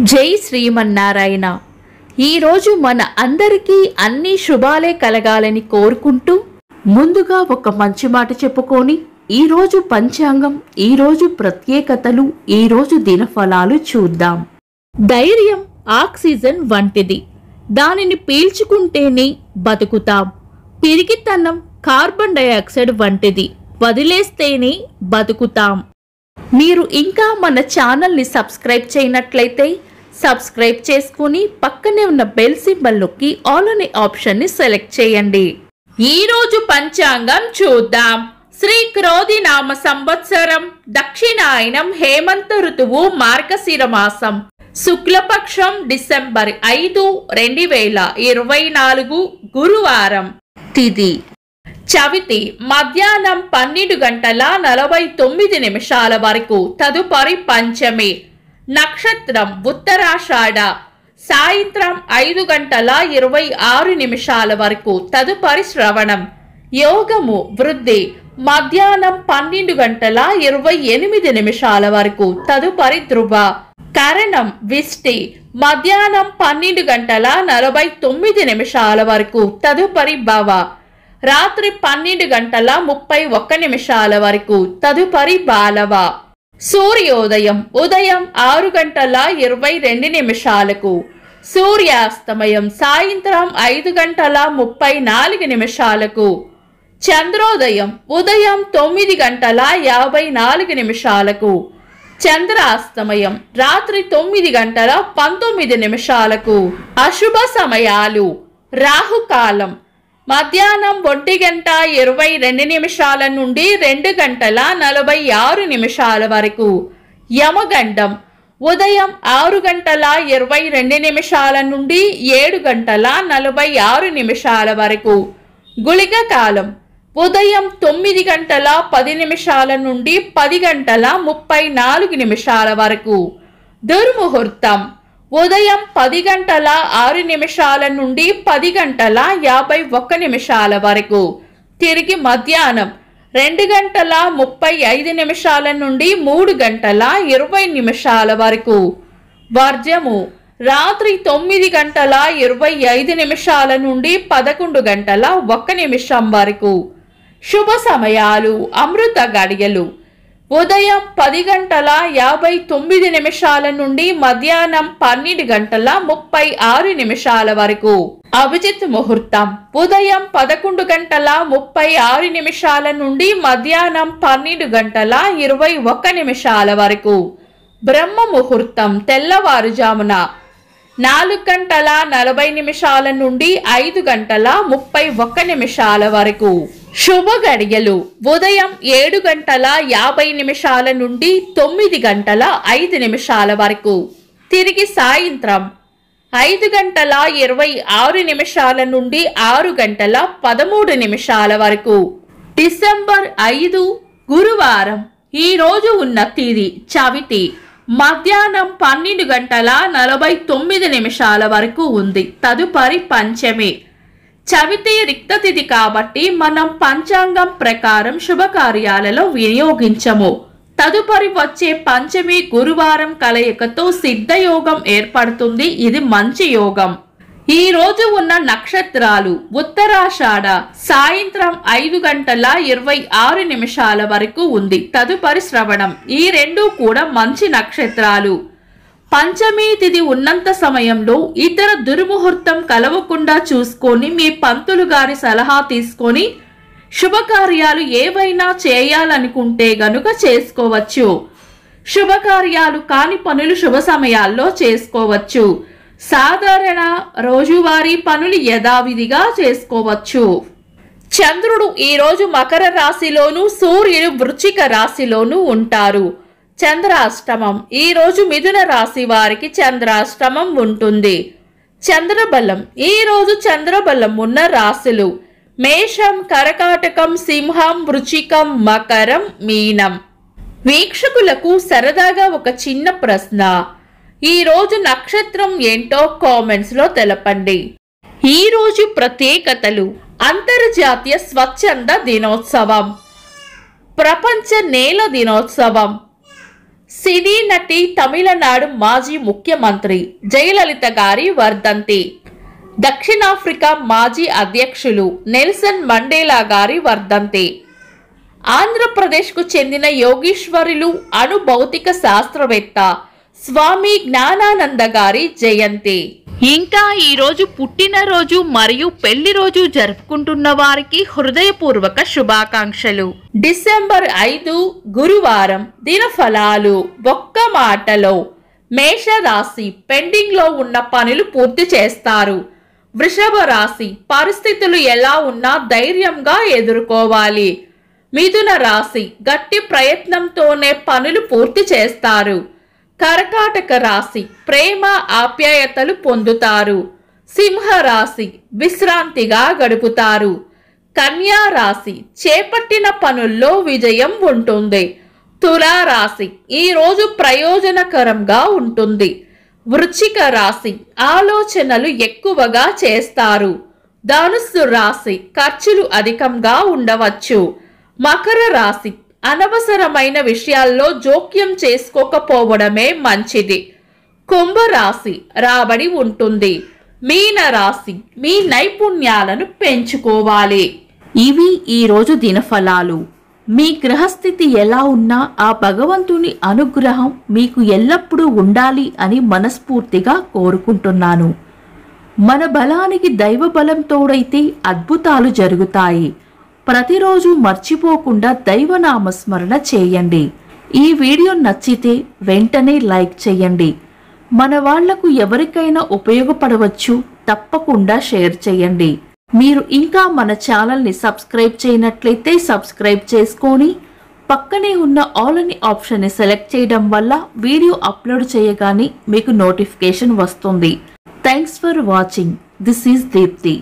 జై శ్రీమన్నారాయణ. ఈరోజు మన అందరికీ అన్ని శుభాలే కలగాలని కోరుకుంటూ ముందుగా ఒక మంచి మాట చెప్పుకొని ఈరోజు పంచాంగం, ఈరోజు ప్రత్యేకతలు, ఈరోజు దినఫలాలు చూద్దాం. ధైర్యం ఆక్సిజన్ వంటిది. దానిని పీల్చుకుంటేనే బతుకుతాం. పిరికితనం కార్బన్ డయాక్సైడ్ వంటిది. వదిలేస్తేనే బతుకుతాం. మీరు ఇంకా మన ఛానల్ని సబ్స్క్రైబ్ చేయనట్లయితే సబ్స్క్రైబ్ చేసుకుని పక్కనే ఉన్న బెల్ సింబల్ నొక్కి ఆల్ అనే ఆప్షన్ని సెలెక్ట్ చేయండి. ఈరోజు పంచాంగం చూద్దాం. శ్రీ క్రోధి నామ సంవత్సరం, దక్షిణాయనం, హేమంత ఋతువు, మార్గశిర మాసం, శుక్లపక్షం, డిసెంబర్ 5, 2024, గురువారం. తిథి చవితి మధ్యాహ్నం 12:49 వరకు. తదుపరి పంచమి. నక్షత్రం ఉత్తరాషాఢ. సాయంత్రం 5:26 వరకు. తదుపరి శ్రవణం. యోగము వృద్ధి. మధ్యాహ్నం 12:28 వరకు. తదుపరి ధ్రువ. కరణం విష్టి. మధ్యాహ్నం 12:49 వరకు. తదుపరి భవ. రాత్రి 12:31 వరకు. తదుపరి బాలవ. సూర్యోదయం ఉదయం 6:22. సూర్యాస్తమయం సాయంత్రం 5:34. చంద్రోదయం ఉదయం 9:54. చంద్రాస్తమయం రాత్రి 9:19. అశుభ సమయాలు. రాహుకాలం మధ్యాహ్నం 1:22 నుండి 2:46 వరకు. యమగండం ఉదయం 6:22 నుండి 7:46 వరకు. గుళిక కాలం ఉదయం 9:10 నుండి 10:34 వరకు. దుర్ముహూర్తం ఉదయం 10:06 నుండి 10:51 వరకు. తిరిగి మధ్యాహ్నం 2:35 నుండి 3:20 వరకు. వర్జము రాత్రి 9:25 నుండి 11:01 వరకు. శుభ సమయాలు. అమృత గడియలు ఉదయం 10:59 నుండి మధ్యాహ్నం 12:36 వరకు. అభిజిత్ ముహూర్తం ఉదయం 11:36 నుండి మధ్యాహ్నం 12:21 వరకు. బ్రహ్మ ముహూర్తం తెల్లవారుజామున 4:40 నుండి 5:31 వరకు. శుభ గడియలు ఉదయం 7:50 నుండి 9:05 వరకు. తిరిగి సాయంత్రం 5:26 నుండి 6:13 వరకు. డిసెంబర్ 5, గురువారం. ఈ రోజు ఉన్న తిథి చవితి. మధ్యాహ్నం 12:49 వరకు ఉంది. తదుపరి పంచమి. చవితి రిక్త తిథి కాబట్టి మనం పంచాంగం ప్రకారం శుభకార్యాలలో వినియోగించము. తదుపరి వచ్చే పంచమి గురువారం కలయికతో సిద్ధయోగం ఏర్పడుతుంది. ఇది మంచి యోగం. ఈ రోజు ఉన్న నక్షత్రాలు ఉత్తరాషాఢ సాయంత్రం 5:26 వరకు ఉంది. తదుపరి శ్రవణం. ఈ రెండు కూడా మంచి నక్షత్రాలు. పంచమి తిథి ఉన్నంత సమయంలో ఇతర దుర్ముహూర్తం కలవకుండా చూసుకొని మీ పంతులు గారి సలహా తీసుకొని శుభకార్యాలు ఏవైనా చేయాలనుకుంటే గనుక చేసుకోవచ్చు. శుభకార్యాలు కాని పనులు శుభ సమయాల్లో చేసుకోవచ్చు. సాధారణ రోజువారీ పనులు యథావిధిగా చేసుకోవచ్చు. చంద్రుడు ఈరోజు మకర రాశిలోను, సూర్యుడు వృశ్చిక రాశిలోను ఉంటారు. చంద్రాష్టమం ఈ రోజు మిథున రాశి వారికి చంద్రాష్టమం ఉంటుంది. చంద్రబలం ఈ రోజు చంద్రబలం ఉన్న రాశులు మేషం, కర్కాటకం, సింహం, వృశ్చికం, మకరం, మీనం. వీక్షకులకు సరదాగా ఒక చిన్న ప్రశ్న. ఈ రోజు నక్షత్రం ఏంటో కామెంట్స్ లో తెలపండి. ఈ రోజు ప్రత్యేకతలు. అంతర్జాతీయ స్వచ్ఛంద దినోత్సవం, ప్రపంచ నేల దినోత్సవం, సినీ నటి, తమిళనాడు మాజీ ముఖ్యమంత్రి జయలలిత గారి వర్ధంతి. దక్షిణాఫ్రికా మాజీ అధ్యక్షులు నెల్సన్ మండేలా గారి వర్ధంతి. ఆంధ్రప్రదేశ్కు చెందిన యోగీశ్వరులు, అణు భౌతిక శాస్త్రవేత్త స్వామి జ్ఞానానంద గారి జయంతి. ఇంకా ఈరోజు పుట్టినరోజు మరియు పెళ్లి రోజు జరుపుకుంటున్న వారికి హృదయపూర్వక శుభాకాంక్షలు. డిసెంబర్ 5 గురువారం. దినఫలాలు. ఒక్క మాటలో మేషరాశి పెండింగ్ లో ఉన్న పనులు పూర్తి చేస్తారు. వృషభ రాశి పరిస్థితులు ఎలా ఉన్నా ధైర్యంగా ఎదుర్కోవాలి. మిథున రాశి గట్టి ప్రయత్నంతోనే పనులు పూర్తి చేస్తారు. కర్కాటక రాశి ప్రేమ ఆప్యాయతలు పొందుతారు. సింహ రాశి విశ్రాంతిగా గడుపుతారు. కన్యా రాశి చేపట్టిన పనుల్లో విజయం ఉంటుంది. తులా రాశి ఈ రోజు ప్రయోజనకరంగా ఉంటుంది. వృశ్చిక రాశి ఆలోచనలు ఎక్కువగా చేస్తారు. ధనుస్సు రాశి ఖర్చులు అధికంగా ఉండవచ్చు. మకర రాశి అనవసరమైన విషయాల్లో జోక్యం చేసుకోకపోవడమే మంచిది. కుంభరాశి రాబడి ఉంటుంది. మీన రాశి మీ నైపుణ్యాలను పెంచుకోవాలి. ఇవి ఈరోజు దినఫలాలు. మీ గ్రహస్థితి ఎలా ఉన్నా ఆ భగవంతుని అనుగ్రహం మీకు ఎల్లప్పుడూ ఉండాలి అని మనస్ఫూర్తిగా కోరుకుంటున్నాను. మన బలానికి దైవ బలం తోడైతే అద్భుతాలు జరుగుతాయి. ప్రతిరోజు మర్చిపోకుండా దైవనామస్మరణ చేయండి. ఈ వీడియో నచ్చితే వెంటనే లైక్ చేయండి. మన వాళ్లకు ఎవరికైనా ఉపయోగపడవచ్చు. తప్పకుండా షేర్ చేయండి. మీరు ఇంకా మన ఛానల్ని సబ్స్క్రైబ్ చేయనట్లయితే సబ్స్క్రైబ్ చేసుకొని పక్కనే ఉన్న ఆల్ అని ఆప్షన్ని సెలెక్ట్ చేయడం వల్ల వీడియో అప్లోడ్ చేయగానే మీకు నోటిఫికేషన్ వస్తుంది. Thanks for watching. This is Deepti.